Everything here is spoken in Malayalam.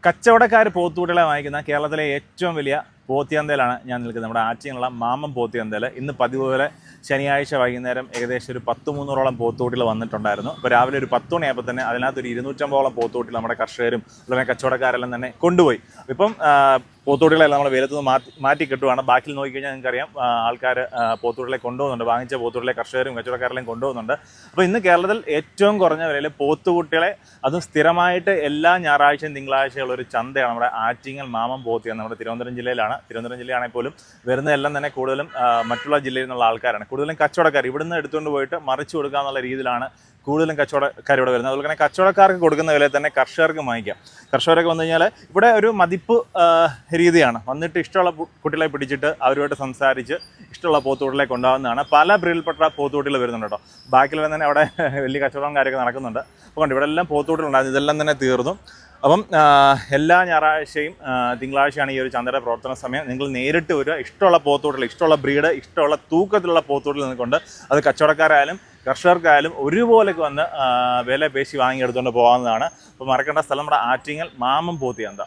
കച്ചവടക്കാർ പോത്തുകുട്ടികളെ വാങ്ങിക്കുന്ന കേരളത്തിലെ ഏറ്റവും വലിയ പോത്തിയന്തയിലാണ് ഞാൻ നിൽക്കുന്നത്. നമ്മുടെ ആറ്റിങ്ങലുള്ള മാമം പോത്തിയന്തയിൽ ഇന്ന് പതിവ് പോലെ ശനിയാഴ്ച വൈകുന്നേരം ഏകദേശം ഒരു 100-300ഓളം പോത്തുകുട്ടികൾ വന്നിട്ടുണ്ടായിരുന്നു. അപ്പോൾ രാവിലെ ഒരു 10 മണിയായപ്പോൾ തന്നെ അതിനകത്തൊരു 250ഓളം പോത്തുകുട്ടികൾ നമ്മുടെ കർഷകരും അതുപോലെ കച്ചവടക്കാരെല്ലാം തന്നെ കൊണ്ടുപോയി. ഇപ്പം പോത്തുകുട്ടികളെല്ലാം നമ്മൾ വെയിലത്ത് മാറ്റി കിട്ടുവാണ്. ബാക്കിൽ നോക്കിക്കഴിഞ്ഞാൽ നിങ്ങൾക്കറിയാം ആൾക്കാർ പോത്തുകുട്ടികളെ കൊണ്ടുപോകുന്നുണ്ട്. വാങ്ങിച്ച പോത്തുകുട്ടികളെ കർഷകരും കച്ചവടക്കാരെല്ലാം കൊണ്ടുപോകുന്നുണ്ട്. അപ്പോൾ ഇന്ന് കേരളത്തിൽ ഏറ്റവും കുറഞ്ഞ വിലയിൽ പോത്തുകുട്ടികളെ അതും സ്ഥിരമായിട്ട് എല്ലാ ഞായറാഴ്ചയും തിങ്കളാഴ്ചയുള്ള ഒരു ചന്തയാണ് നമ്മുടെ ആറ്റിങ്ങൽ മാമം പോത്തിയാണ്. നമ്മുടെ തിരുവനന്തപുരം ജില്ലയിലാണ്. തിരുവനന്തപുരം ജില്ലയാണെങ്കിൽ പോലും വരുന്നതെല്ലാം തന്നെ കൂടുതലും മറ്റുള്ള ജില്ലയിൽ നിന്നുള്ള ആൾക്കാരാണ്. കൂടുതലും കച്ചവടക്കാർ ഇവിടുന്ന് എടുത്തുകൊണ്ട് പോയിട്ട് മറിച്ച് കൊടുക്കുക എന്നുള്ള രീതിയിലാണ് കൂടുതലും കച്ചവടക്കാർ ഇവിടെ വരുന്നത്. അതുപോലെ തന്നെ കച്ചവടക്കാർക്ക് കൊടുക്കുന്ന വിലയിൽ തന്നെ കർഷകർക്ക് വാങ്ങിക്കാം. കർഷകരൊക്കെ വന്നു കഴിഞ്ഞാൽ ഇവിടെ ഒരു മതിപ്പ് രീതിയാണ്. വന്നിട്ട് ഇഷ്ടമുള്ള കുട്ടികളെ പിടിച്ചിട്ട് അവരുമായിട്ട് സംസാരിച്ച് ഇഷ്ടമുള്ള പോത്തുകുട്ടികളെ കൊണ്ടുപോകുന്നതാണ്. പല ബ്രീഡിൽപ്പെട്ട പോത്തുകുട്ടികൾ വരുന്നുണ്ട് കേട്ടോ. ബാക്കിൽ തന്നെ അവിടെ വലിയ കച്ചവടം കാര്യമൊക്കെ നടക്കുന്നുണ്ട്. അപ്പോൾ ഇവിടെ എല്ലാം പോത്തുകുട്ടികളുണ്ടായിരുന്നു. ഇതെല്ലാം തന്നെ തീർന്നു. അപ്പം എല്ലാ ഞായറാഴ്ചയും തിങ്കളാഴ്ചയാണ് ഈ ഒരു ചന്തയുടെ പ്രവർത്തന സമയം. നിങ്ങൾ നേരിട്ട് വരിക. ഇഷ്ടമുള്ള പോത്തുകുട്ടികൾ, ഇഷ്ടമുള്ള ബ്രീഡ്, ഇഷ്ടമുള്ള തൂക്കത്തിലുള്ള പോത്തുകുട്ടികൾ നിന്നുകൊണ്ട് അത് കച്ചവടക്കാരായാലും കർഷകർക്കായാലും ഒരുപോലെയൊക്കെ വന്ന് വില പേശി വാങ്ങിയെടുത്തുകൊണ്ട് പോകാവുന്നതാണ്. അപ്പോൾ മറക്കേണ്ട സ്ഥലം നമ്മുടെ ആറ്റിങ്ങൽ മാമം പോത്തിയന്ത.